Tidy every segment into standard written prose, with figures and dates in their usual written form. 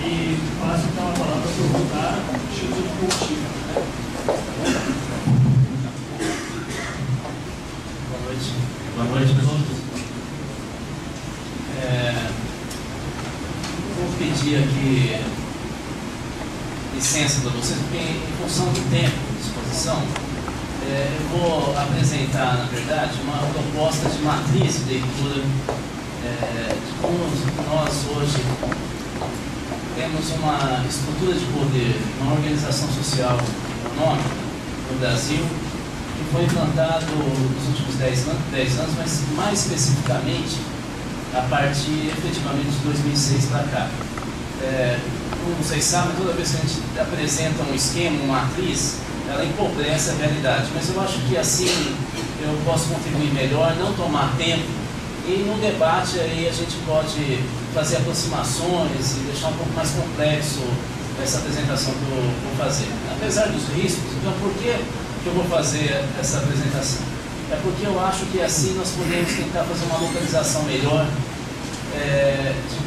E passo então a palavra para o Rotar, Instituto Cultivo. Boa noite a todos. Vou pedir aqui licença para vocês, porque em função do tempo de exposição, eu vou apresentar, na verdade, uma proposta de matriz de leitura de como nós hoje temos uma estrutura de poder, uma organização social e econômica no Brasil, que foi implantado nos últimos 10 anos, mas mais especificamente a partir efetivamente de 2006 para cá. Como vocês sabem, toda vez que a gente apresenta um esquema, uma matriz, ela empobrece a realidade, mas eu acho que assim eu posso contribuir melhor, não tomar tempo, e no debate aí a gente pode fazer aproximações e deixar um pouco mais complexo essa apresentação que eu vou fazer. Apesar dos riscos, então por que eu vou fazer essa apresentação? É porque eu acho que assim nós podemos tentar fazer uma localização melhor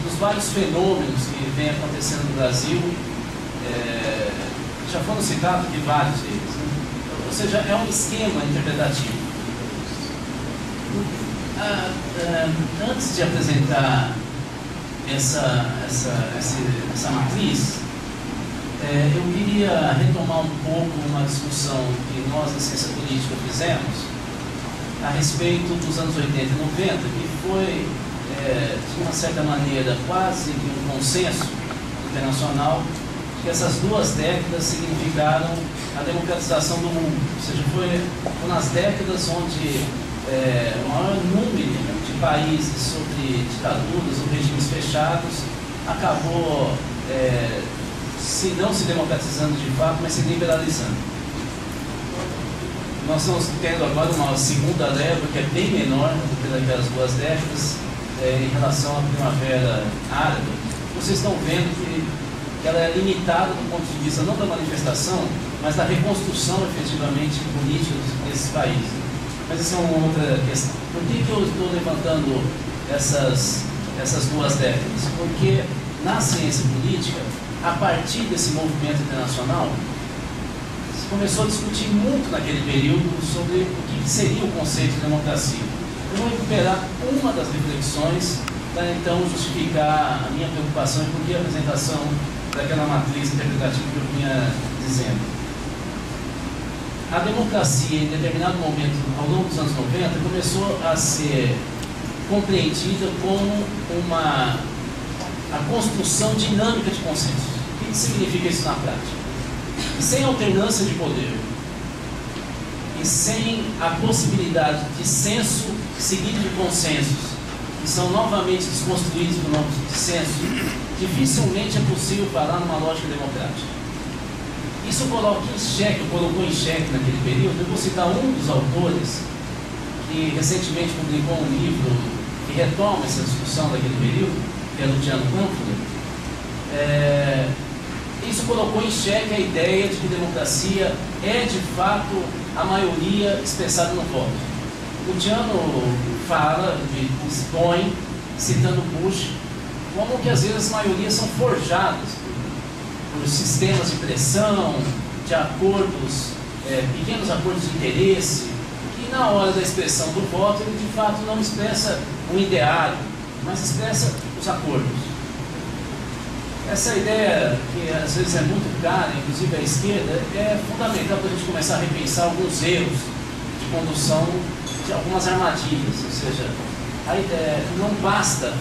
dos vários fenômenos que vem acontecendo no Brasil. Já foram citados aqui vários deles, né? Ou seja, é um esquema interpretativo. Antes de apresentar essa matriz, eu queria retomar um pouco uma discussão que nós na ciência política fizemos a respeito dos anos 80 e 90, que foi, de uma certa maneira, quase que um consenso internacional, que essas duas décadas significaram a democratização do mundo. Ou seja, foram nas décadas onde o maior número de países sobre ditaduras ou regimes fechados acabou, se não se democratizando de fato, mas se liberalizando. Nós estamos tendo agora uma segunda leva que é bem menor do que naquelas duas décadas em relação à primavera árabe. Vocês estão vendo que ela é limitada do ponto de vista não da manifestação, mas da reconstrução efetivamente política desses países. Mas essa é uma outra questão. Por que eu estou levantando essas duas décadas? Porque na ciência política, a partir desse movimento internacional, se começou a discutir muito naquele período sobre o que seria o conceito de democracia. Eu vou recuperar uma das reflexões para então justificar a minha preocupação e por que a apresentação daquela matriz interpretativa que eu vinha dizendo. A democracia, em determinado momento, ao longo dos anos 90, começou a ser compreendida como a construção dinâmica de consenso. O que significa isso na prática? Sem alternância de poder e sem a possibilidade de senso seguido de consensos, que são novamente desconstruídos por novos dissensos, dificilmente é possível falar numa lógica democrática. Isso colocou em xeque naquele período. Eu vou citar um dos autores que recentemente publicou um livro que retoma essa discussão daquele período, que é Luciano Pânfilo. Isso colocou em xeque a ideia de que democracia é de fato a maioria expressada no voto. Luciano expõe, citando Bush, como que às vezes as maiorias são forjadas por sistemas de pressão, de acordos, pequenos acordos de interesse, que na hora da expressão do voto ele de fato não expressa um ideário, mas expressa os acordos. Essa ideia, que às vezes é muito cara, inclusive à esquerda, é fundamental para a gente começar a repensar alguns erros de condução de algumas armadilhas, ou seja, não basta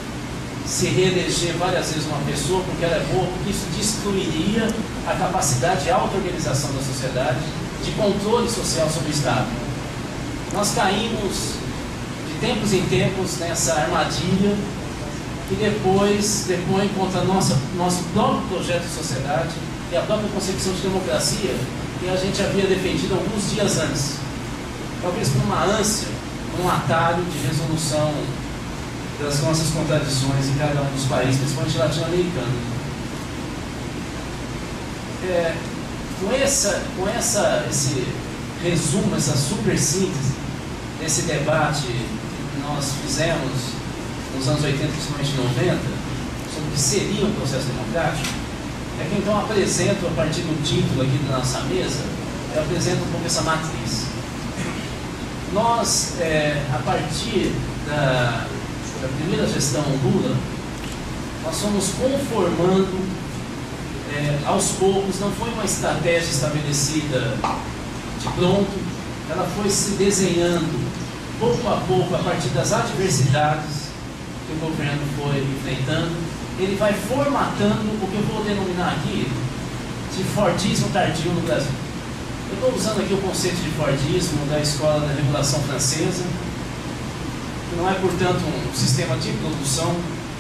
se reeleger várias vezes uma pessoa porque ela é boa, porque isso destruiria a capacidade de auto-organização da sociedade, de controle social sobre o Estado. Nós caímos de tempos em tempos nessa armadilha e depois depõe contra nosso próprio projeto de sociedade e a própria concepção de democracia que a gente havia defendido alguns dias antes. Talvez por uma ânsia, um atalho de resolução das nossas contradições em cada um dos países, principalmente latino-americano. Com esse resumo, essa super síntese desse debate que nós fizemos nos anos 80, principalmente 90, sobre o que seria um processo democrático, é que então apresento, a partir do título aqui da nossa mesa, eu apresento um pouco essa matriz. Nós, a partir da primeira gestão Lula, nós fomos conformando aos poucos, não foi uma estratégia estabelecida de pronto, ela foi se desenhando pouco a pouco a partir das adversidades que o governo foi enfrentando. Ele vai formatando o que eu vou denominar aqui de Fordismo tardio no Brasil. Eu estou usando aqui o conceito de Fordismo da escola da regulação francesa, que não é, portanto, um sistema de produção,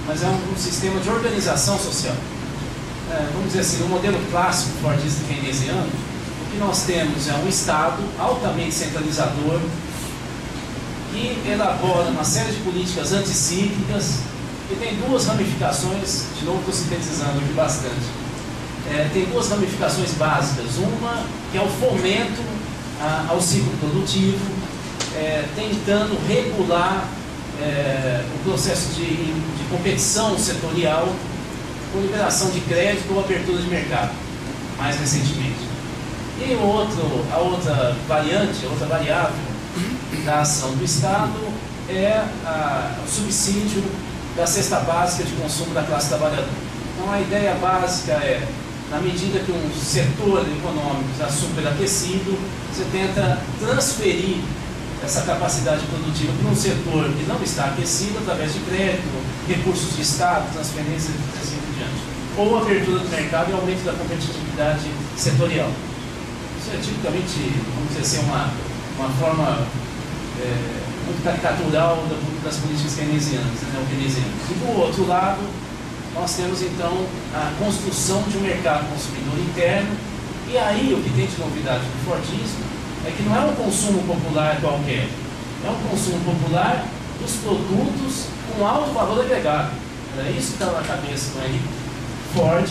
mas é um sistema de organização social. Vamos dizer assim, no modelo clássico fordista keynesiano, o que nós temos é um Estado altamente centralizador que elabora uma série de políticas anticíclicas e tem duas ramificações, de novo estou sintetizando aqui bastante, tem duas ramificações básicas. Uma que é o fomento ao ciclo produtivo, tentando regular o processo de competição setorial com liberação de crédito ou abertura de mercado, mais recentemente. E a outra variante, a outra variável da ação do Estado é o subsídio da cesta básica de consumo da classe trabalhadora. Então a ideia básica é, na medida que um setor econômico está superaquecido, você tenta transferir essa capacidade produtiva para um setor que não está aquecido através de crédito, recursos de Estado, transferências e assim por diante. Ou abertura do mercado e aumento da competitividade setorial. Isso é tipicamente, vamos dizer assim, uma forma muito caricatural das políticas keynesianas, neokeynesianas. E do outro lado, nós temos então a construção de um mercado consumidor interno, e aí o que tem de novidade do Fordismo é que não é um consumo popular qualquer, é um consumo popular dos produtos com alto valor agregado. Era isso que estava na cabeça do Henry Ford,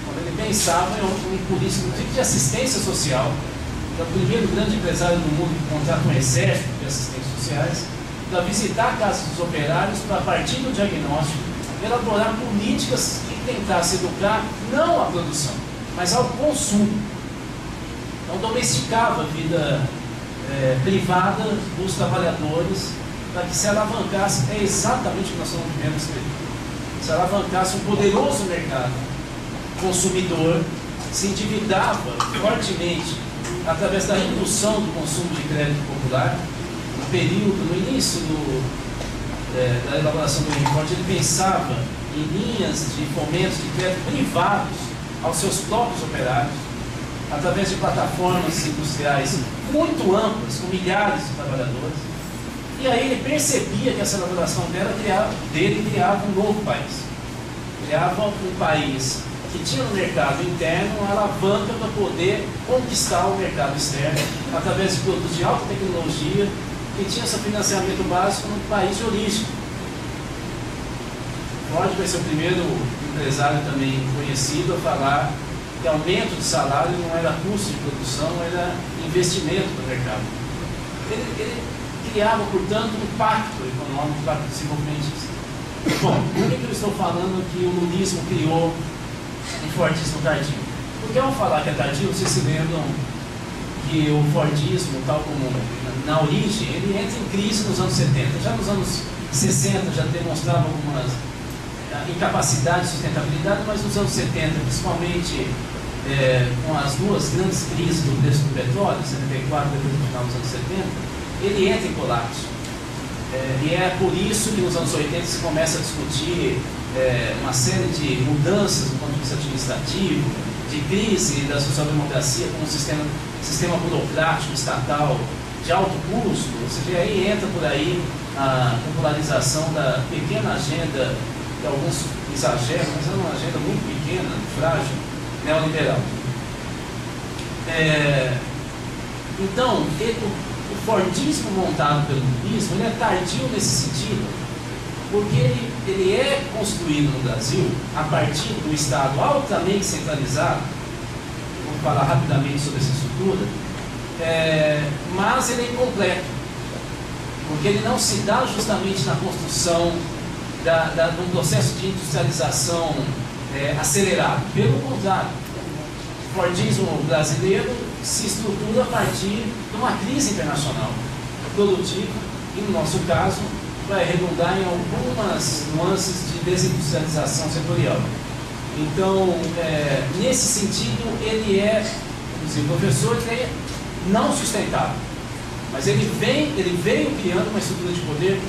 quando ele pensava em política de assistência social. É o primeiro grande empresário do mundo que contrata um exército de assistentes sociais para visitar casas dos operários para, a partir do diagnóstico, elaborar políticas que tentassem educar não à produção, mas ao consumo. Então domesticava a vida privada dos trabalhadores para que se alavancasse, é exatamente o que nós estamos vivendo nesse período, se alavancasse um poderoso mercado consumidor, se endividava fortemente através da redução do consumo de crédito popular. No início da elaboração do Henry Ford, ele pensava em linhas de fomento de crédito privados aos seus próprios operários, através de plataformas industriais muito amplas, com milhares de trabalhadores. E aí ele percebia que essa elaboração dele criava um novo país. Criava um país que tinha no mercado interno uma alavanca para poder conquistar o mercado externo através de produtos de alta tecnologia que tinha seu financiamento básico no país de origem. Ford vai ser o primeiro empresário também conhecido a falar que aumento de salário não era custo de produção, era investimento no mercado. Ele criava, portanto, um pacto econômico, um pacto desenvolvimentista. Bom, por que eu estou falando que o lulismo criou um Fordismo tardio? Porque ao falar que é tardio, vocês se lembram que o Fordismo, tal como na origem, ele entra em crise nos anos 70. Já nos anos 60 já demonstrava algumas incapacidade de sustentabilidade, mas nos anos 70, principalmente com as duas grandes crises do preço do petróleo, 74 depois do final dos anos 70, ele entra em colapso. E é por isso que nos anos 80 se começa a discutir uma série de mudanças do ponto de vista administrativo, de crise da social-democracia como um sistema burocrático, estatal, de alto custo. Ou seja, aí entra por aí a popularização da pequena agenda, que alguns exageram, mas é uma agenda muito pequena, frágil, neoliberal. Então, o Fordismo montado pelo Lulismo, ele é tardio nesse sentido, porque ele é construído no Brasil a partir do Estado altamente centralizado. Vou falar rapidamente sobre essa estrutura, mas ele é incompleto, porque ele não se dá justamente na construção de um processo de industrialização acelerado. Pelo contrário, o Fordismo brasileiro se estrutura a partir de uma crise internacional produtiva e, no nosso caso, vai redundar em algumas nuances de desindustrialização setorial. Então, nesse sentido, ele inclusive o professor, ele é não sustentável, mas ele veio criando uma estrutura de poder,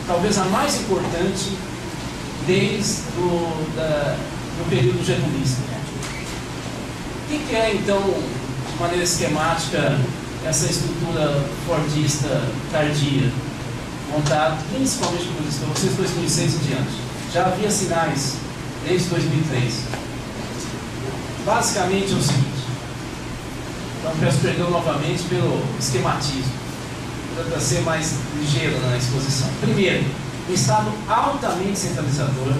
talvez a mais importante desde do período getulista. O que é, então, de maneira esquemática, essa estrutura fordista tardia, montada principalmente por vocês 2006 em diante? Já havia sinais desde 2003. Basicamente é o seguinte, então peço perdão novamente pelo esquematismo, para ser mais ligeiro na exposição. Primeiro, um Estado altamente centralizador,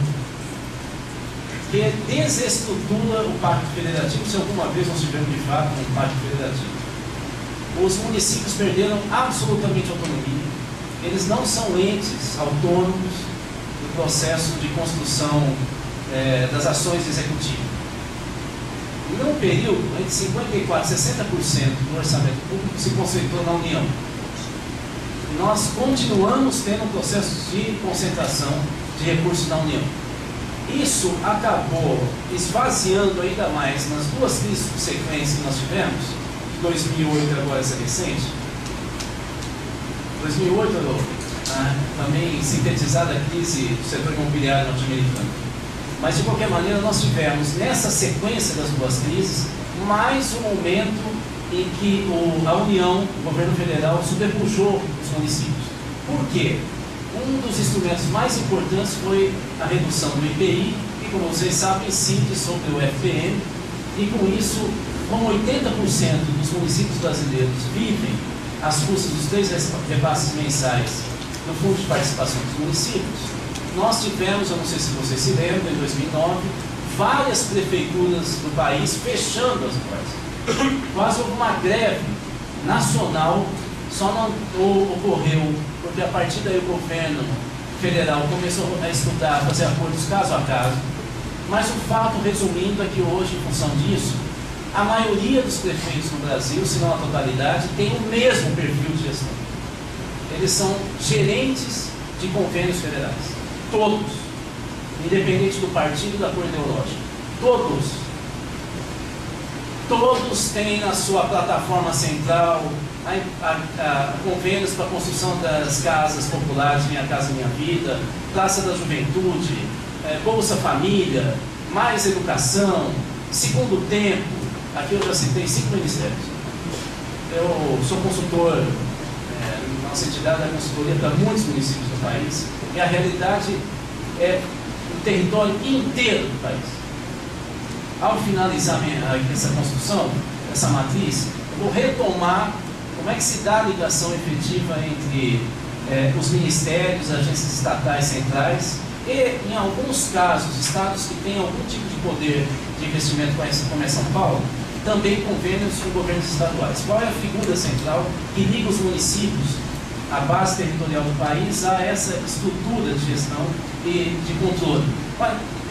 que desestrutura o Pacto Federativo, se alguma vez nós tivemos de fato um Pacto Federativo. Os municípios perderam absolutamente autonomia, eles não são entes autônomos do processo de construção das ações executivas. Num período, entre 54% e 60% do orçamento público se concentrou na União. E nós continuamos tendo um processo de concentração de recursos na União. Isso acabou esvaziando ainda mais nas duas crises subsequentes que nós tivemos, de 2008 e agora essa recente. 2008, também sintetizada a crise do setor imobiliário norte-americano. Mas, de qualquer maneira, nós tivemos, nessa sequência das duas crises, mais um momento em que a União, o governo federal, sobrepujou os municípios. Por quê? Um dos instrumentos mais importantes foi a redução do IPI, que, como vocês sabem, incide sobre o FPM, e com isso, como 80% dos municípios brasileiros vivem às custas dos 3 repasses mensais do Fundo de Participação dos Municípios, nós tivemos, eu não sei se vocês se lembram, em 2009, várias prefeituras do país fechando as portas. Quase houve uma greve nacional, só não ocorreu porque a partir daí o governo federal começou a estudar, fazer acordos caso a caso. Mas o fato, resumindo, é que hoje, em função disso, a maioria dos prefeitos no Brasil, se não a totalidade, tem o mesmo perfil de gestão. Eles são gerentes de convênios federais. Todos, independente do partido e da cor ideológica. Todos têm na sua plataforma central convênios para a construção das casas populares, Minha Casa Minha Vida, Praça da Juventude, Bolsa Família, mais educação, segundo tempo. Aqui eu já citei 5 ministérios. Eu sou consultor, nossa entidade é consultoria para muitos municípios do país, e a realidade é o território inteiro do país. Ao finalizar essa construção, essa matriz, eu vou retomar como é que se dá a ligação efetiva entre os ministérios, agências estatais centrais e, em alguns casos, estados que têm algum tipo de poder de investimento como é São Paulo, também convênios com governos estaduais. Qual é a figura central que liga os municípios, a base territorial do país, a essa estrutura de gestão e de controle?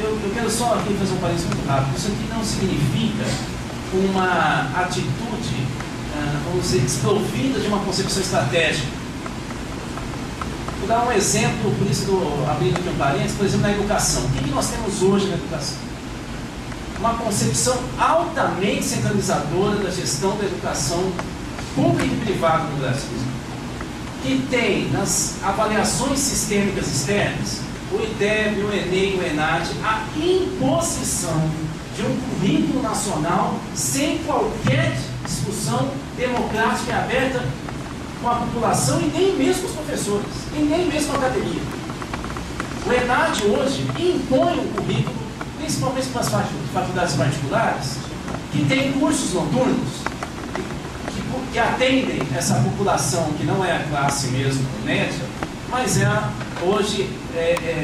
Eu quero só aqui fazer um parênteses muito rápido. Isso aqui não significa uma atitude, vamos dizer, desprovida de uma concepção estratégica. Vou dar um exemplo, por isso estou abrindo aqui um parênteses, por exemplo, na educação. O que nós temos hoje na educação? uma concepção altamente centralizadora da gestão da educação pública e privada no Brasil, que tem nas avaliações sistêmicas externas, o IDEB, o ENEM, o ENAD, a imposição de um currículo nacional sem qualquer discussão democrática e aberta com a população e nem mesmo com os professores, e nem mesmo a academia. O ENAD hoje impõe um currículo, principalmente para as faculdades particulares, que tem cursos noturnos, que atendem essa população que não é a classe mesmo média, mas hoje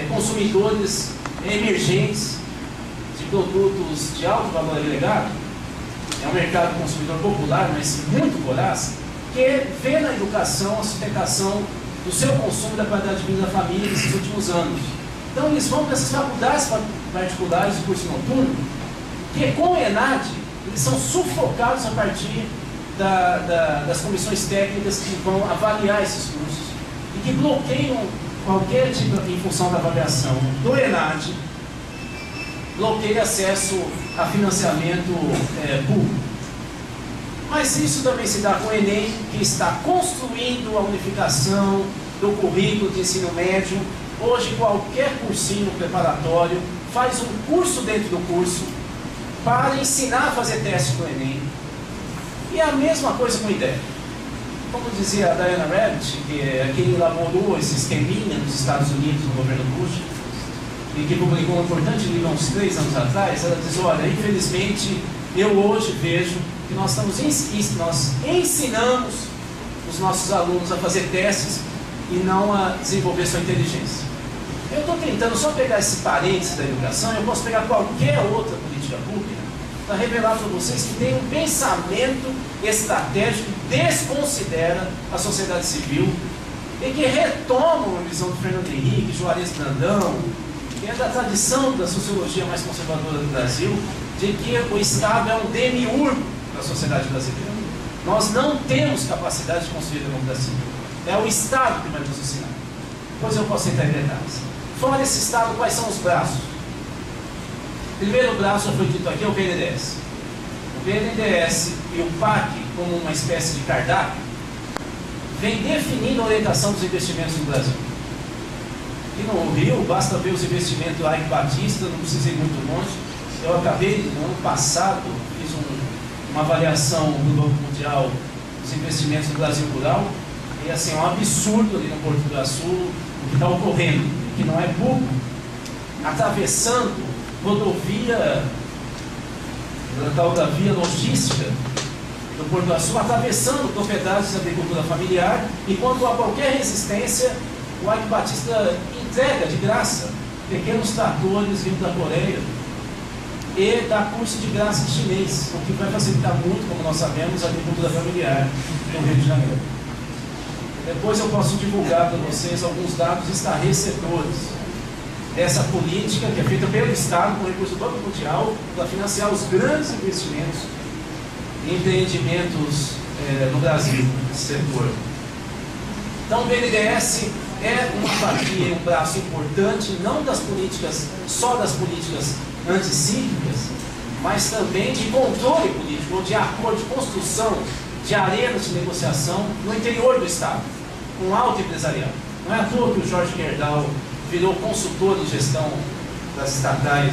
consumidores emergentes de produtos de alto valor agregado. É um mercado consumidor popular, mas muito voraz, que vê na educação a sustentação do seu consumo da qualidade de vida da família nesses últimos anos. Então eles vão para essas faculdades particulares de curso noturno, que com o ENAD, eles são sufocados a partir das comissões técnicas que vão avaliar esses cursos e que bloqueiam qualquer tipo, em função da avaliação do ENAD, bloqueia acesso a financiamento público. Mas isso também se dá com o ENEM, que está construindo a unificação do currículo de ensino médio. Hoje, qualquer cursinho preparatório faz um curso dentro do curso para ensinar a fazer teste do ENEM. E a mesma coisa com o IDEB. Como dizia a Diana Rabbit, que é quem elaborou esse esqueminha nos Estados Unidos, no governo Bush, e que publicou um importante livro há uns 3 anos atrás, ela diz, olha, infelizmente, eu hoje vejo que nós ensinamos os nossos alunos a fazer testes e não a desenvolver sua inteligência. Eu estou tentando só pegar esse parênteses da educação, eu posso pegar qualquer outra política pública para revelar para vocês que tem um pensamento estratégico que desconsidera a sociedade civil e que retoma uma visão do Fernando Henrique, Juarez Brandão, que é da tradição da sociologia mais conservadora do Brasil, de que o Estado é um demiurgo da sociedade brasileira. Nós não temos capacidade de construir a democracia. É o Estado que vai nos ensinar. Depois eu posso entrar em detalhes. Fora esse Estado, quais são os braços? O primeiro braço, já foi dito aqui, é o BNDES. O BNDES e o PAC, como uma espécie de cardápio, vem definindo a orientação dos investimentos no Brasil. E no Rio, basta ver os investimentos do Ike Batista, não precisa ir muito longe. Eu acabei, no ano passado, fiz uma avaliação do Banco Mundial dos investimentos no Brasil rural, e assim, é um absurdo ali no Porto do Iguaçu o que está ocorrendo, que não é pouco, atravessando rodovia, da tal da via logística do Porto do Iguaçu, atravessando propriedades de agricultura familiar, e quando há qualquer resistência, o Ike Batista entrega de graça pequenos tratores vindo da Coreia e dá curso de graça de chinês, o que vai facilitar muito, como nós sabemos, a agricultura familiar no Rio de Janeiro. Depois eu posso divulgar para vocês alguns dados estarrecedores dessa política que é feita pelo Estado com recurso do Banco Mundial para financiar os grandes investimentos em empreendimentos no Brasil, nesse setor. Então o BNDES é uma fatia, um braço importante, não das políticas, só das políticas anticíclicas, mas também de controle político, ou de acordo, de construção de arenas de negociação no interior do Estado, com alto empresariado. Não é à toa que o Jorge Gerdau virou consultor de gestão das estatais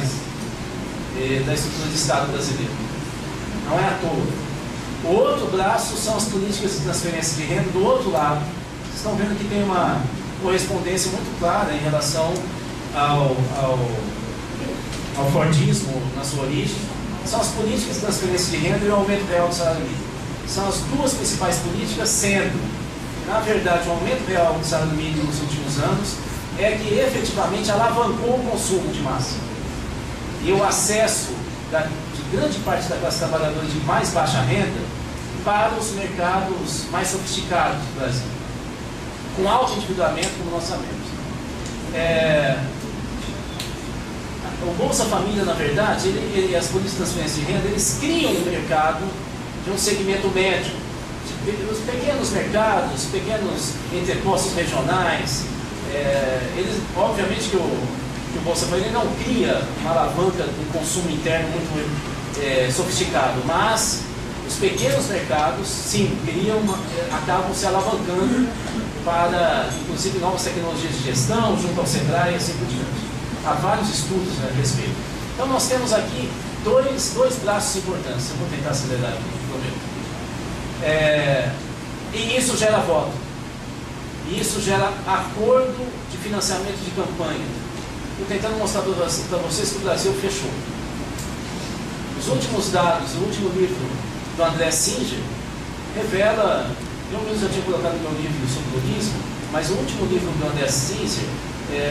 da estrutura de Estado brasileiro. Não é à toa. O outro braço são as políticas de transferência de renda do outro lado. Vocês estão vendo que tem uma correspondência muito clara em relação ao fordismo na sua origem. São as políticas de transferência de renda e o aumento real do salário mínimo. São as duas principais políticas, sendo, na verdade, o aumento real do salário mínimo nos últimos anos é que efetivamente alavancou o consumo de massa. E o acesso de grande parte da classe trabalhadora de mais baixa renda para os mercados mais sofisticados do Brasil, com alto endividamento, como nós sabemos. O Bolsa Família, na verdade, e as políticas de transferência de renda, eles criam um mercado de um segmento médio, os pequenos mercados, pequenos entrepostos regionais. Eles, obviamente que que o Bolsa Família não cria uma alavanca de consumo interno muito sofisticado, mas os pequenos mercados, sim, acabam se alavancando para, inclusive, novas tecnologias de gestão, junto ao Sebrae e assim por diante. Há vários estudos a respeito. Então, nós temos aqui dois braços importantes. Eu vou tentar acelerar aqui, prometo. E isso gera voto. E isso gera acordo de financiamento de campanha. Estou tentando mostrar para vocês que o Brasil fechou. Os últimos dados, o último livro do André Singer revela, eu mesmo já tinha colocado no meu livro sobre o lulismo, mas o último livro do André Singer,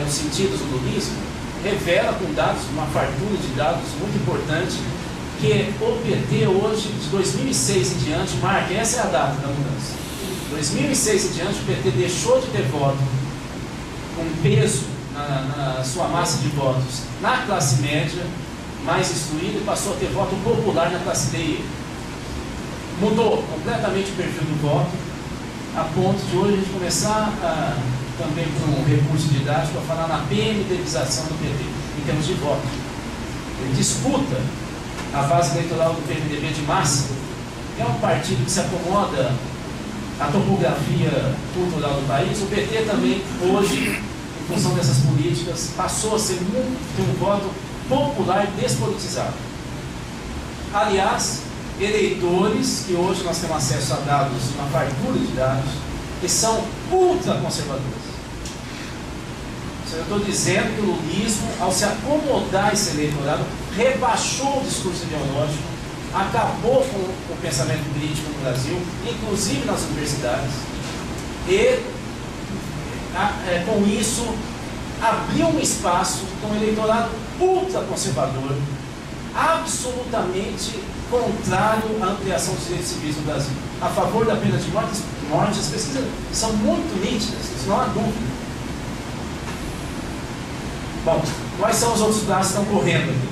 Os Sentidos do Lulismo, revela com dados, uma fartura de dados muito importante, que o PT hoje, de 2006 em diante, marca, essa é a data da mudança. 2006 em diante, o PT deixou de ter voto com peso na sua massa de votos na classe média, mais instruída, e passou a ter voto popular na classe D e E. Mudou completamente o perfil do voto, a ponto de hoje a gente começar também com um recurso didático a falar na PMDBização do PT, em termos de voto. Ele disputa a base eleitoral do PMDB de massa, que é um partido que se acomoda à topografia cultural do país. O PT também, hoje, em função dessas políticas, passou a ser um voto popular despolitizado. Aliás, eleitores, que hoje nós temos acesso a dados, uma fartura de dados, que são ultraconservadores. Eu estou dizendo que o lulismo, ao se acomodar a esse eleitorado, rebaixou o discurso ideológico, acabou com o pensamento crítico no Brasil, inclusive nas universidades, e com isso abriu um espaço com um eleitorado ultraconservador, absolutamente contrário à ampliação dos direitos civis no Brasil. A favor da pena de morte, as pesquisas são muito nítidas, isso não há dúvida. Bom, quais são os outros braços que estão correndo aqui?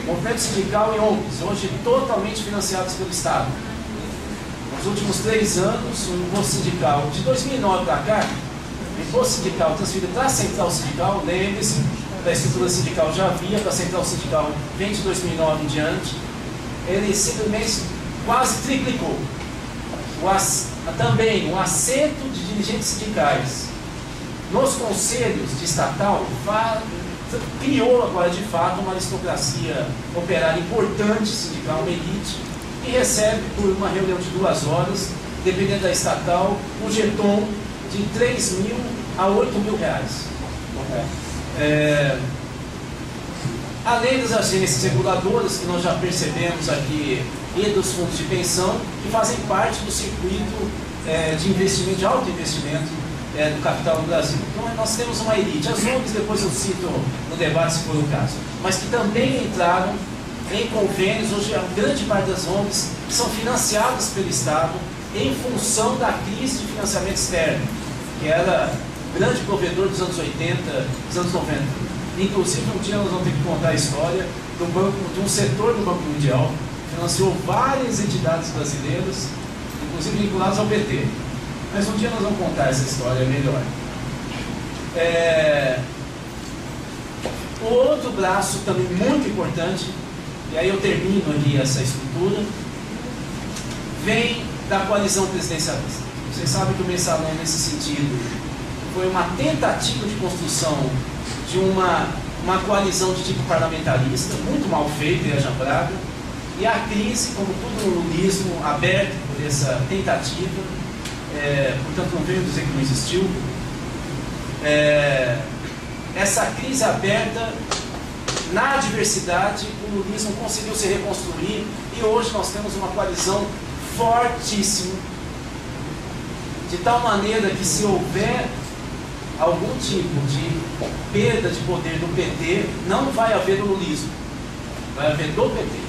Movimento sindical e ONGs, hoje totalmente financiados pelo Estado. Nos últimos 3 anos, o imposto sindical, de 2009 para cá, o imposto sindical transferido para a central sindical, lembre-se, da estrutura sindical já havia, para a central sindical vem de 2009 em diante, ele simplesmente quase triplicou. Também o assento de dirigentes sindicais nos conselhos de estatal criou agora de fato uma aristocracia operária importante, sindical, uma elite, que recebe por uma reunião de 2 horas, dependendo da estatal, um jeton de 3 mil a 8 mil reais. Além das agências reguladoras, que nós já percebemos aqui, e dos fundos de pensão, que fazem parte do circuito de investimento, de alto investimento do capital no Brasil. Então nós temos uma elite. As ONGs, depois eu cito no debate se for o caso, mas que também entraram em convênios. Hoje a grande parte das ONGs são financiadas pelo Estado em função da crise de financiamento externo, que era grande provedor dos anos 80, dos anos 90. Inclusive, um dia nós vamos ter que contar a história de um setor do Banco Mundial que financiou várias entidades brasileiras, inclusive vinculadas ao PT. Mas um dia nós vamos contar essa história melhor. O outro braço também muito importante, e aí eu termino aqui essa estrutura, vem da coalizão presidencialista. Vocês sabem que o Mensalão, nesse sentido, foi uma tentativa de construção de uma coalizão de tipo parlamentarista, muito mal feita e ajambrada, e a crise, como tudo no lulismo, aberto por essa tentativa, portanto não venho dizer que não existiu, essa crise aberta, na adversidade, o lulismo conseguiu se reconstruir, e hoje nós temos uma coalizão fortíssima, de tal maneira que, se houver algum tipo de perda de poder do PT, não vai haver do lulismo, vai haver do PT.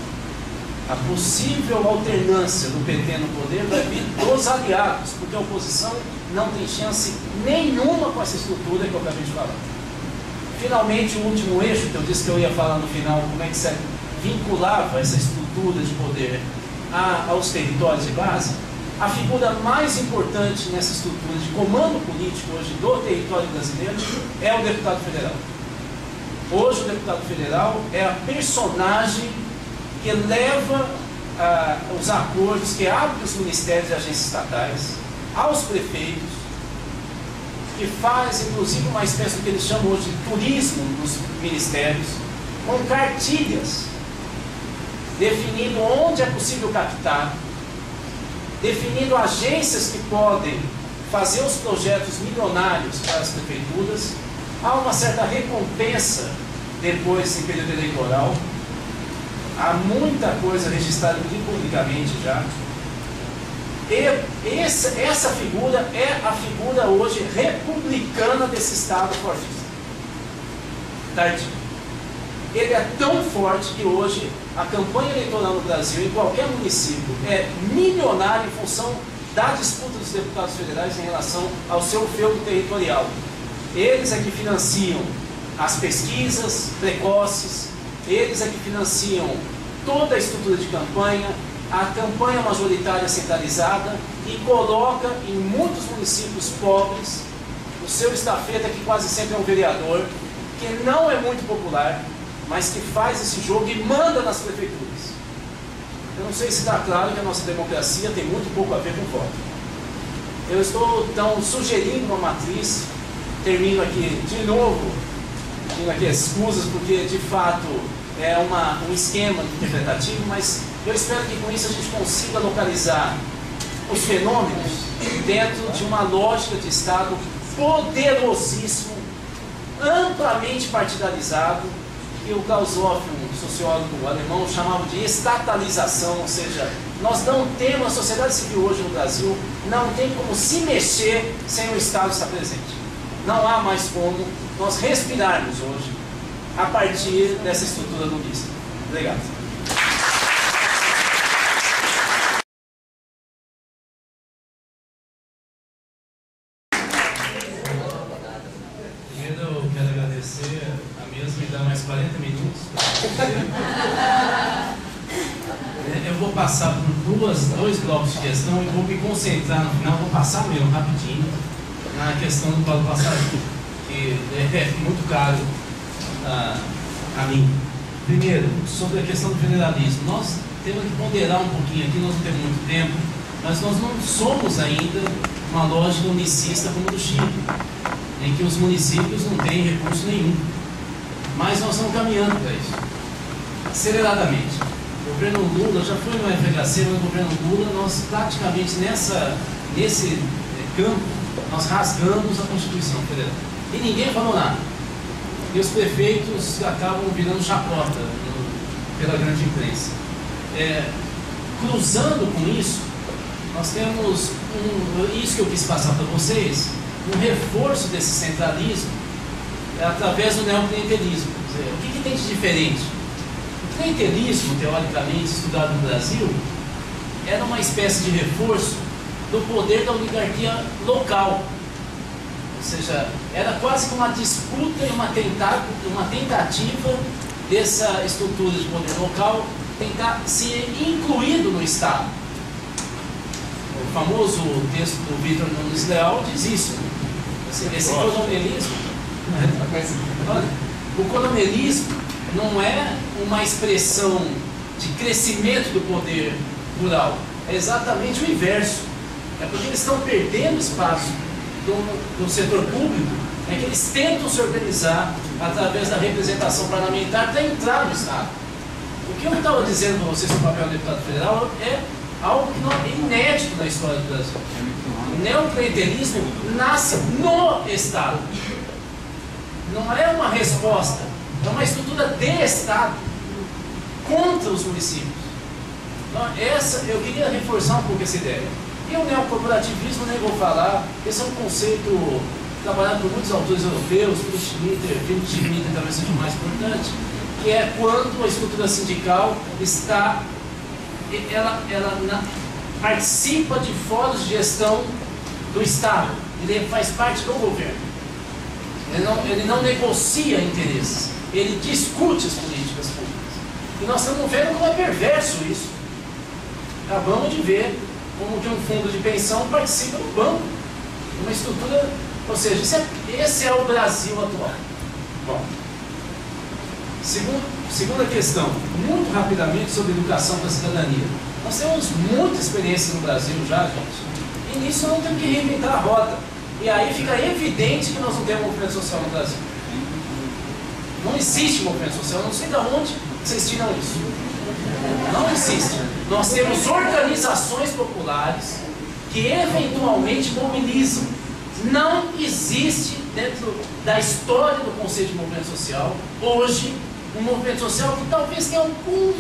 A possível alternância do PT no poder vai vir dos aliados, porque a oposição não tem chance nenhuma com essa estrutura que eu acabei de falar. Finalmente, o último eixo, que eu disse que eu ia falar no final, como é que se vinculava essa estrutura de poder aos territórios de base. A figura mais importante nessa estrutura de comando político hoje do território brasileiro é o deputado federal. Hoje o deputado federal é a personagem que leva os acordos, que abre os ministérios e agências estatais aos prefeitos, que faz inclusive uma espécie do que eles chamam hoje de turismo nos ministérios, com cartilhas, definindo onde é possível captar, definindo agências que podem fazer os projetos milionários para as prefeituras. Há uma certa recompensa depois em período eleitoral. Há muita coisa registrada publicamente já. E essa figura é a figura hoje republicana desse Estado fortíssimo. Tardio. Ele é tão forte que hoje a campanha eleitoral no Brasil, em qualquer município, é milionária em função da disputa dos deputados federais em relação ao seu feudo territorial. Eles é que financiam as pesquisas precoces, eles é que financiam toda a estrutura de campanha, a campanha majoritária centralizada, e coloca em muitos municípios pobres o seu estafeta, que quase sempre é um vereador, que não é muito popular, mas que faz esse jogo e manda nas prefeituras. Eu não sei se está claro que a nossa democracia tem muito pouco a ver com voto. Eu estou, então, sugerindo uma matriz, termino aqui de novo, pedindo aqui excusas, porque de fato é um esquema interpretativo, mas eu espero que com isso a gente consiga localizar os fenômenos dentro de uma lógica de Estado poderosíssimo, amplamente partidarizado, que o Klaus Hoff, um sociólogo alemão, chamava de estatalização, ou seja, nós não temos, a sociedade civil hoje no Brasil não tem como se mexer sem o Estado estar presente. Não há mais como nós respirarmos hoje a partir dessa estrutura lobista. Obrigado. Primeiro eu quero agradecer a mesma, me dá mais 40 minutos. Eu vou passar por dois blocos de questão e vou me concentrar no final, vou passar mesmo rapidinho na questão do Paulo Passarinho, que é muito caro a mim. Primeiro, sobre a questão do federalismo, nós temos que ponderar um pouquinho aqui, nós não temos muito tempo, mas nós não somos ainda uma lógica unicista como do Chile, em que os municípios não têm recurso nenhum. Mas nós estamos caminhando para isso, aceleradamente. O governo Lula, já foi no FHC, mas no governo Lula, nós praticamente nesse campo, nós rasgamos a Constituição Federal. E ninguém falou nada. E os prefeitos acabam virando chacota pela grande imprensa. Cruzando com isso, nós temos isso que eu quis passar para vocês, um reforço desse centralismo através do neoclientelismo. Quer dizer, o que tem de diferente? O clientelismo, teoricamente estudado no Brasil, era uma espécie de reforço do poder da oligarquia local. Ou seja, era quase que uma disputa e uma tentativa dessa estrutura de poder local tentar ser incluído no Estado. O famoso texto do Vitor Nunes Leal diz isso. Esse coronelismo, o coronelismo não é uma expressão de crescimento do poder rural, é exatamente o inverso. É porque eles estão perdendo espaço do setor público, é que eles tentam se organizar através da representação parlamentar para entrar no Estado. O que eu estava dizendo para vocês sobre o papel do deputado federal é algo que não é inédito na história do Brasil. O neoclientelismo nasce no Estado. Não é uma resposta, é uma estrutura de Estado contra os municípios. Então, eu queria reforçar um pouco essa ideia. E o neocorporativismo, nem vou falar, esse é um conceito trabalhado por muitos autores europeus, pelo Schmitter, talvez seja o mais importante, que é quando a estrutura sindical participa de fóruns de gestão do Estado, ele faz parte do governo. Ele não negocia interesses, ele discute as políticas públicas. E nós estamos vendo como é perverso isso. Acabamos de ver como que um fundo de pensão participa do banco, uma estrutura, ou seja, esse é o Brasil atual. Bom, Segunda questão, muito rapidamente sobre educação para a cidadania. Nós temos muita experiência no Brasil já, gente, e nisso não temos que reinventar a roda. E aí fica evidente que nós não temos movimento social no Brasil. Não existe movimento social, não sei de onde vocês tiram isso. Não existe. Nós temos organizações populares que eventualmente mobilizam. Não existe dentro da história do conceito de movimento social, hoje, um movimento social que talvez tenha algum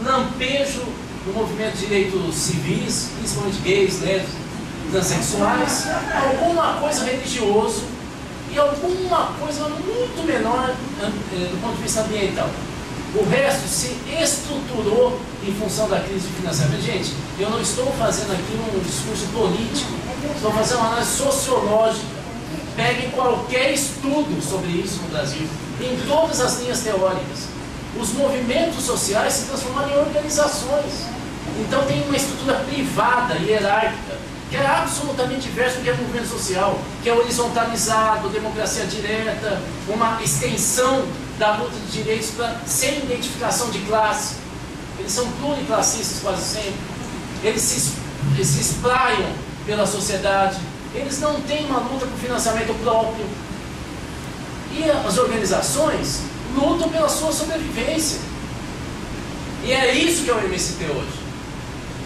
lampejo no movimento de direitos civis, principalmente gays, lésbicas, transexuais, alguma coisa religioso e alguma coisa muito menor do ponto de vista ambiental. O resto se estruturou em função da crise de financiamento. Gente, eu não estou fazendo aqui um discurso político, estou fazendo uma análise sociológica. Pegue qualquer estudo sobre isso no Brasil, em todas as linhas teóricas. Os movimentos sociais se transformaram em organizações. Então tem uma estrutura privada, hierárquica, que é absolutamente diverso do que é o movimento social, que é horizontalizado, democracia direta, uma extensão da luta de direitos sem identificação de classe. Eles são pluriclassistas quase sempre. Eles se espraiam pela sociedade. Eles não têm uma luta por financiamento próprio. E as organizações lutam pela sua sobrevivência. E é isso que é o MST hoje.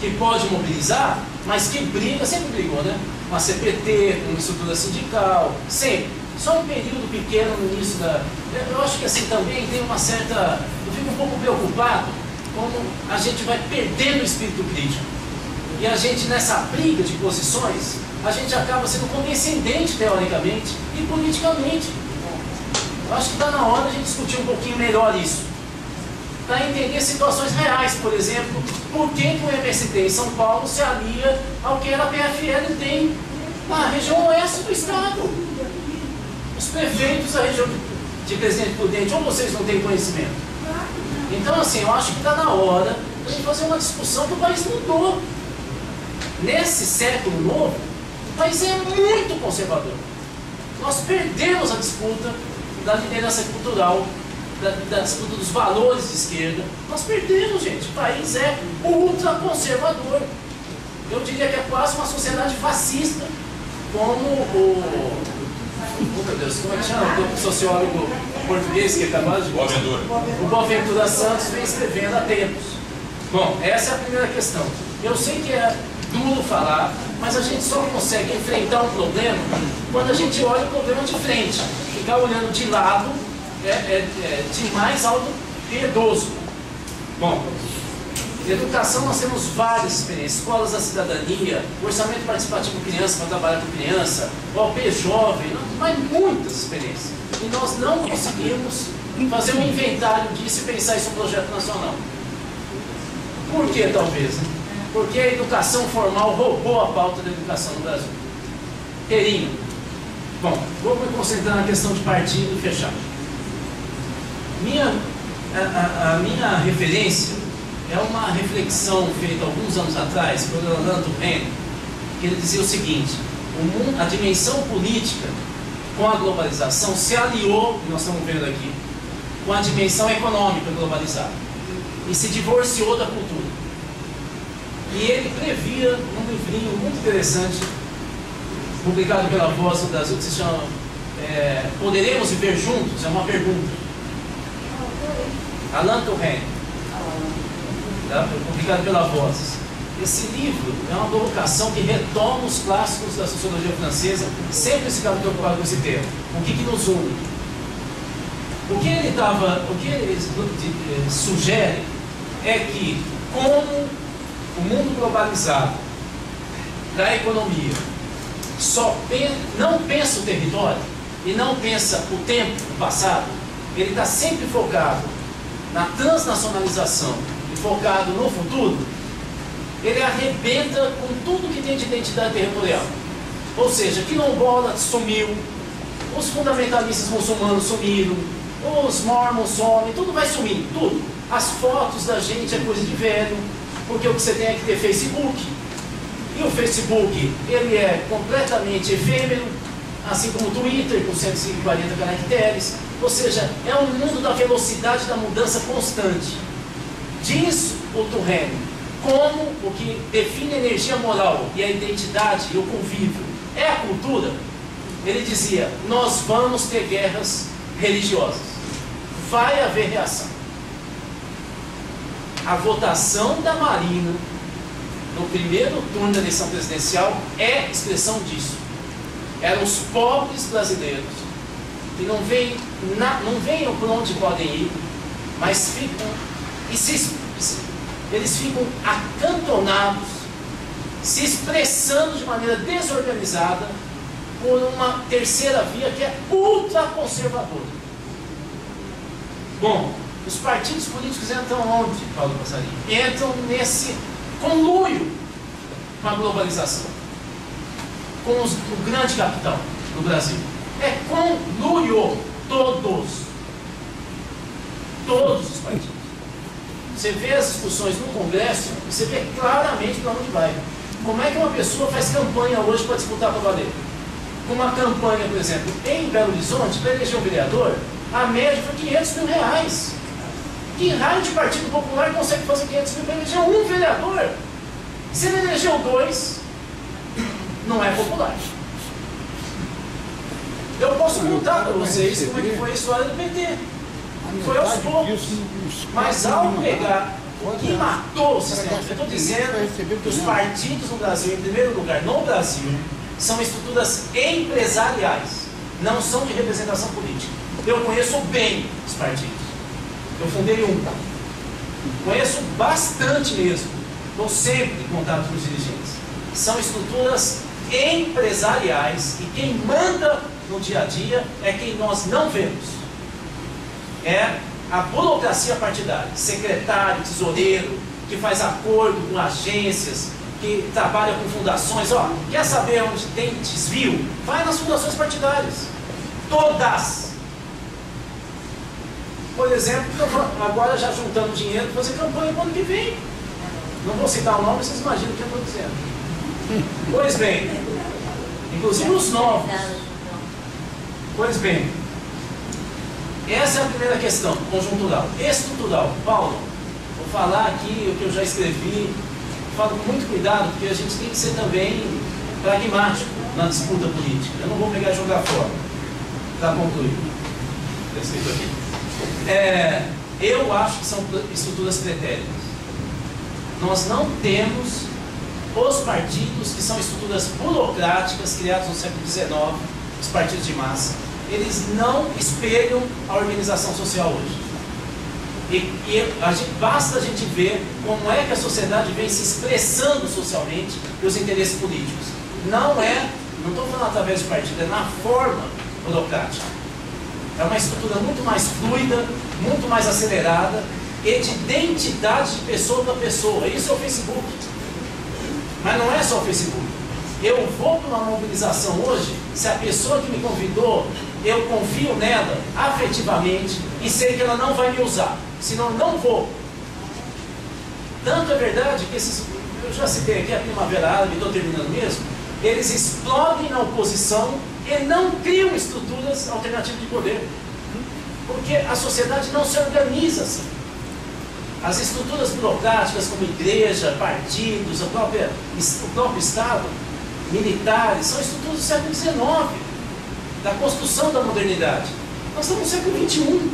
Que pode mobilizar, mas que briga, sempre brigou, né? Com a CPT, com uma estrutura sindical, sempre. Só um período pequeno no início da... Eu acho que assim também tem uma certa... Eu fico um pouco preocupado como a gente vai perdendo o espírito crítico. E a gente, nessa briga de posições, a gente acaba sendo condescendente, teoricamente, e politicamente. Eu acho que está na hora de a gente discutir um pouquinho melhor isso. Para entender situações reais, por exemplo, por que o MST em São Paulo se alia ao que era a PFL tem na região oeste do estado. Os prefeitos da região de Presidente Prudente, ou vocês não têm conhecimento? Então, assim, eu acho que está na hora de a gente fazer uma discussão que o país mudou. Nesse século novo, o país é muito conservador. Nós perdemos a disputa da liderança cultural, da disputa dos valores de esquerda. Nós perdemos, gente. O país é ultraconservador. Eu diria que é quase uma sociedade fascista, como meu Deus, como é que chama? O sociólogo português que acabou de... O Boaventura Santos vem escrevendo há tempos. Bom, essa é a primeira questão. Eu sei que é duro falar, mas a gente só consegue enfrentar um problema quando a gente olha o problema de frente. Ficar olhando de lado demais algo piedoso. Bom, em educação nós temos várias experiências, escolas da cidadania, orçamento participativo criança para trabalhar com criança, o OP jovem, mas muitas experiências. E nós não conseguimos fazer um inventário disso e pensar isso em um projeto nacional. Por que talvez? Porque a educação formal roubou a pauta da educação no Brasil. Inteirinho. Bom, vou me concentrar na questão de partido e fechar. A minha referência é uma reflexão feita alguns anos atrás por Orlando Henry, que ele dizia o seguinte: a dimensão política com a globalização se aliou, e nós estamos vendo aqui, com a dimensão econômica globalizada e se divorciou da cultura. E ele previa um livrinho muito interessante, publicado pela Voz do Brasil, que se chama Poderemos Viver Juntos? É uma pergunta. Alan Henry, publicado pela Voz. Esse livro é uma provocação que retoma os clássicos da sociologia francesa, sempre se ficava preocupado com esse tema. O que nos une? O que ele sugere é que, como o mundo globalizado da economia não pensa o território e não pensa o tempo, o passado, ele está sempre focado na transnacionalização e focado no futuro, ele arrebenta com tudo que tem de identidade territorial. Ou seja, quilombola sumiu, os fundamentalistas muçulmanos sumiram, os mormons somem, tudo vai sumir, tudo. As fotos da gente é coisa de velho, porque o que você tem é que ter Facebook. E o Facebook, ele é completamente efêmero, assim como o Twitter, com 140 caracteres. Ou seja, é um mundo da velocidade da mudança constante. Diz o Turenne, como o que define a energia moral e a identidade e o convívio é a cultura, ele dizia, nós vamos ter guerras religiosas. Vai haver reação. A votação da Marina no primeiro turno da eleição presidencial é expressão disso. Eram os pobres brasileiros que não veem por onde podem ir, mas ficam eles ficam acantonados, se expressando de maneira desorganizada por uma terceira via que é ultraconservadora. Bom, os partidos políticos entram onde, Paulo Passarinho? Entram nesse conluio com a globalização, com o grande capital no Brasil. É conluio, todos os partidos. Você vê as discussões no Congresso, você vê claramente para onde vai. Como é que uma pessoa faz campanha hoje para disputar para valer? Com uma campanha, por exemplo, em Belo Horizonte, para eleger um vereador, a média foi R$500 mil. Que raio de partido popular consegue fazer 500 mil para eleger um vereador? Se ele elegeu 2, não é popular. Eu posso contar para vocês como é que foi a história do PT. Foi aos poucos. Mas ao pegar o que matou o sistema, eu estou dizendo que os partidos no Brasil, em primeiro lugar, no Brasil, são estruturas empresariais, não são de representação política. Eu conheço bem os partidos. Eu fundei um. Conheço bastante mesmo. Estou sempre em contato com os dirigentes. São estruturas empresariais e quem manda no dia a dia é quem nós não vemos. É a burocracia partidária, secretário, tesoureiro, que faz acordo com agências, que trabalha com fundações. Ó, quer saber onde tem desvio? Vai nas fundações partidárias. Todas. Por exemplo, agora já juntando dinheiro para fazer campanha para o ano que vem. Não vou citar o nome, vocês imaginam o que eu estou dizendo. Pois bem, inclusive os novos. Pois bem, essa é a primeira questão, conjuntural. Estrutural, Paulo, vou falar aqui o que eu já escrevi, falo com muito cuidado, porque a gente tem que ser também pragmático na disputa política. Eu não vou pegar e jogar fora, para concluir. Está escrito aqui. Eu acho que são estruturas pretéritas. Nós não temos os partidos que são estruturas burocráticas criadas no século XIX, os partidos de massa. Eles não espelham a organização social hoje. Basta a gente ver como é que a sociedade vem se expressando socialmente pelos interesses políticos. Não estou falando através de partido, é na forma burocrática. É uma estrutura muito mais fluida, muito mais acelerada e de identidade de pessoa para pessoa. Isso é o Facebook. Mas não é só o Facebook. Eu vou para uma mobilização hoje, se a pessoa que me convidou, eu confio nela afetivamente e sei que ela não vai me usar, senão não vou. Tanto é verdade que eu já citei aqui a Primavera Árabe, estou terminando mesmo, eles explodem na oposição e não criam estruturas alternativas de poder. Porque a sociedade não se organiza assim. As estruturas burocráticas como igreja, partidos, o próprio Estado, militares, são estruturas do século XIX, da construção da modernidade. Nós estamos no século XXI.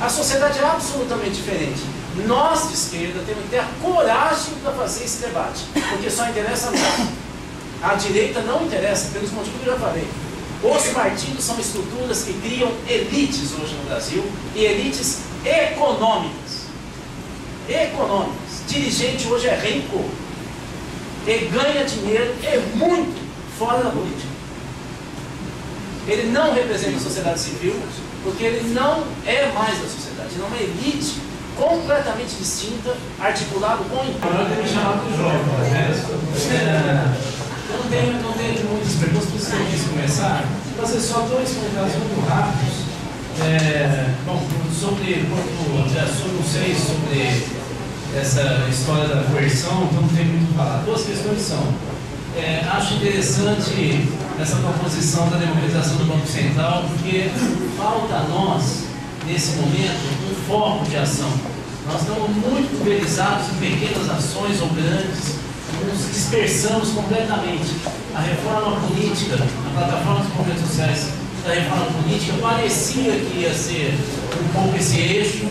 A sociedade é absolutamente diferente. Nós, de esquerda, temos que ter a coragem para fazer esse debate, porque só interessa a nós. A direita não interessa, pelos motivos que eu já falei. Os partidos são estruturas que criam elites hoje no Brasil, e elites econômicas. Dirigente hoje é rico, e ganha dinheiro, e muito fora da política. Ele não representa a sociedade civil, porque ele não é mais da sociedade, ele é uma elite completamente distinta, articulado com o impacto. Não tenho muitas perguntas, preciso começar. Fazer só 2 comentários muito rápidos. Sobre não sei sobre essa história da coerção, então não tem muito o que falar. 2 questões são: Acho interessante essa proposição da democratização do Banco Central, porque falta a nós, nesse momento, um foco de ação. Nós estamos muito pulverizados em pequenas ações ou grandes, nos dispersamos completamente. A reforma política, a plataforma dos movimentos sociais da reforma política parecia que ia ser um pouco esse eixo,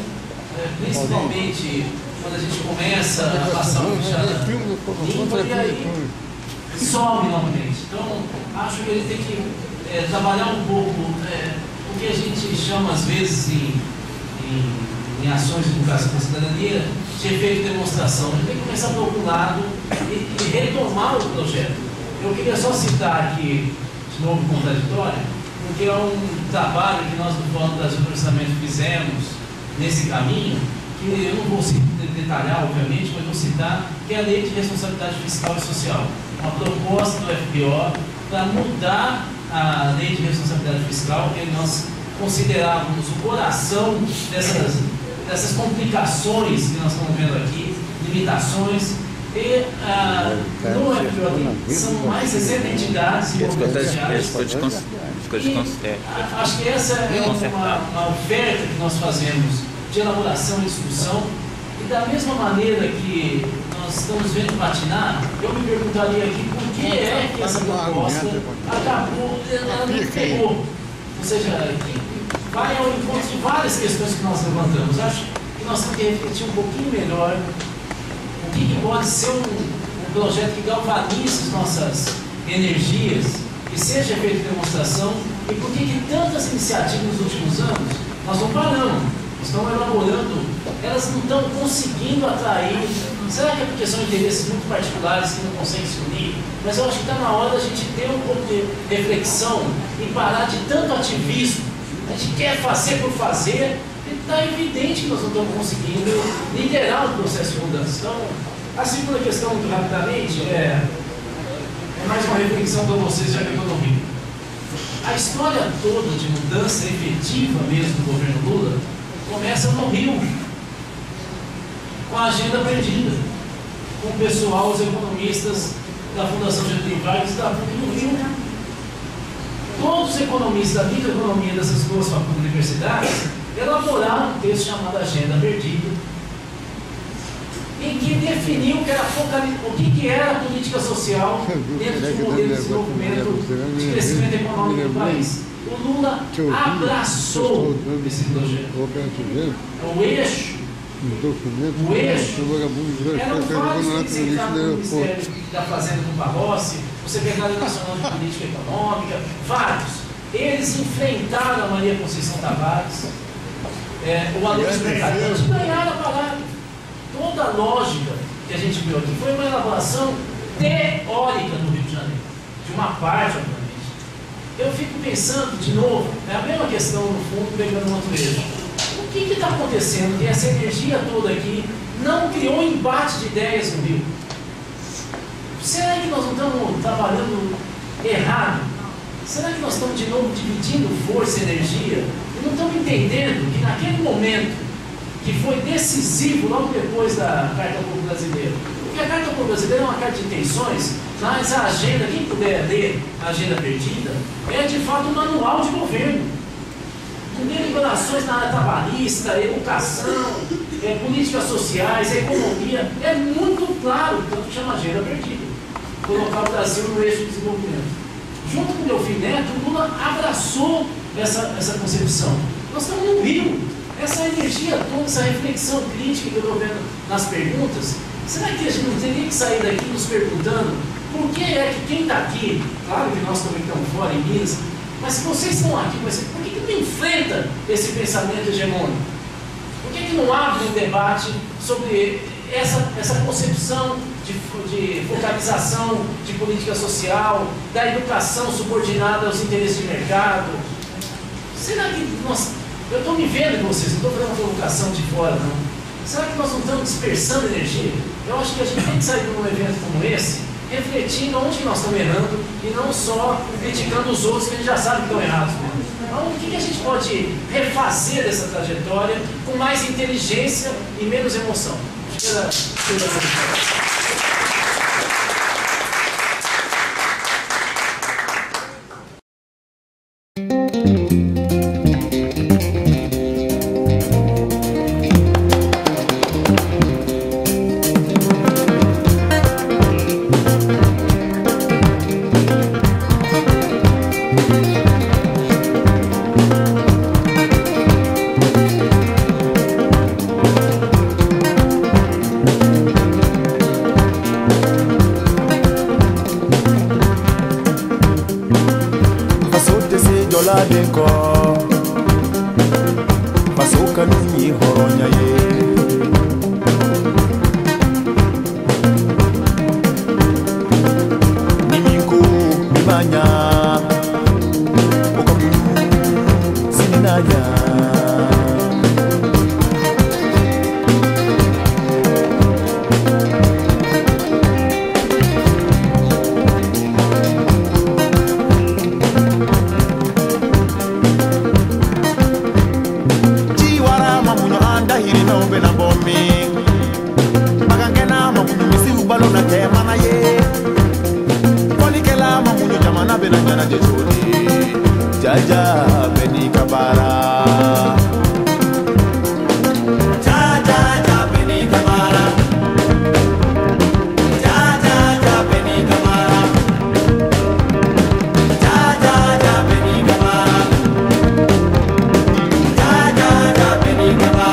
principalmente quando a gente começa a passar um ficha limpa e aí some novamente. Então, acho que ele tem que trabalhar um pouco o que a gente chama às vezes em ações de educação da cidadania de efeito de demonstração. Ele tem que começar por algum lado e retomar o projeto. Eu queria só citar aqui, de novo contraditório, porque é um trabalho que nós do Fórum Brasil do Orçamento fizemos nesse caminho, que eu não vou detalhar, obviamente, mas vou citar, que é a Lei de Responsabilidade Fiscal e Social. Uma proposta do FBO para mudar a Lei de Responsabilidade Fiscal, que nós considerávamos o coração dessas complicações que nós estamos vendo aqui, limitações, e no FBO são mais de 60 entidades e movimentos sociais. Acho que essa é uma oferta que nós fazemos de elaboração e discussão, e da mesma maneira que nós estamos vendo patinar, eu me perguntaria aqui por que é que essa proposta acabou, ela não pegou, ou seja, vai ao encontro de várias questões que nós levantamos. Acho que nós temos que refletir um pouquinho melhor o que pode ser um projeto que galvanize as nossas energias, que seja feito de demonstração, e por que tantas iniciativas nos últimos anos nós não paramos, estão elaborando, elas não estão conseguindo atrair. Será que é porque são interesses muito particulares que não conseguem se unir? Mas eu acho que está na hora da gente ter um pouco de reflexão e parar de tanto ativismo. A gente quer fazer por fazer, e está evidente que nós não estamos conseguindo liderar o processo de mudança. Então, a segunda questão, muito rapidamente, é mais uma reflexão para vocês, já que eu estou no Rio. A história toda de mudança efetiva mesmo do governo Lula começa no Rio, com a agenda perdida, com o pessoal, os economistas da Fundação Getúlio Vargas e da PUC no Rio. Todos os economistas da microeconomia dessas duas universidades elaboraram um texto chamado Agenda Perdida, em que definiu o que era a política social dentro de um modelo de desenvolvimento de crescimento econômico do país. O Lula abraçou esse projeto. O eixo era vários representantes do Ministério da Fazenda do Barrossi, o Secretário Nacional de Política Econômica, vários. Eles enfrentaram a Maria Conceição Tavares, o Aloysio Mercadante, ganharam a parada. Toda a lógica que a gente viu aqui foi uma elaboração teórica no Rio de Janeiro, de uma parte, obviamente. Eu fico pensando, de novo, é a mesma questão no fundo, pegando um outro eixo. O que está acontecendo que essa energia toda aqui não criou um embate de ideias no Rio? Será que nós não estamos trabalhando errado? Será que nós estamos de novo dividindo força e energia? E não estamos entendendo que naquele momento que foi decisivo logo depois da Carta ao Povo Brasileiro, porque a Carta ao Povo Brasileiro é uma carta de intenções, mas a agenda, quem puder ler a Agenda Perdida, é de fato um manual de governo, com deliberações na área trabalhista, educação, políticas sociais, economia. É muito claro, tanto chama Agenda Perdida, colocar o Brasil no eixo do desenvolvimento. Junto com o Delfim Neto, o Lula abraçou essa concepção. Nós estamos no Rio. Essa energia toda, essa reflexão crítica que eu estou vendo nas perguntas, será que a gente não teria que sair daqui nos perguntando por que é que quem está aqui, claro que nós também estamos fora em Minas, mas se vocês estão aqui, por que não enfrenta esse pensamento hegemônico? Por que não abre um debate sobre essa concepção de focalização de política social, da educação subordinada aos interesses de mercado? Será que nós... Eu estou me vendo com vocês, não estou fazendo uma provocação de fora, não. Será que nós não estamos dispersando energia? Eu acho que a gente tem que sair de um evento como esse, refletindo onde nós estamos errando e não só criticando os outros que a gente já sabe que estão errados mesmo. Então, o que a gente pode refazer dessa trajetória com mais inteligência e menos emoção? Acho que era... Denko Masuka ni horonya ye Niminku nimanya Okamu sininanya Jaja beni kabara Jaja beni kabara Jaja beni kabara Jaja beni kabara Jaja beni kabara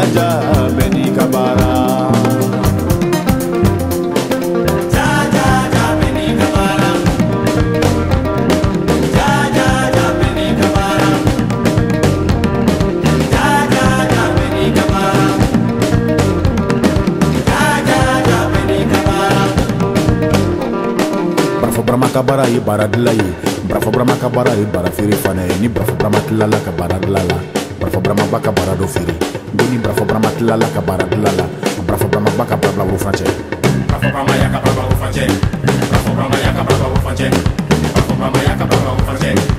Jaja beni kabara Jaja beni kabara Jaja beni kabara Jaja beni kabara Jaja beni kabara Brafo brama kabara i baradlai Brafo brama kabara i barafiri fane ni brafo brama tilala kabara dilala Brafo brama baka barado firi Goni brafo brama tilala kabara dilala Brafo brama baka brabla wo franche Brafo brama yaka brabla wo franche Brafo brama yaka brabla wo franche Brafo brama yaka brabla wo franche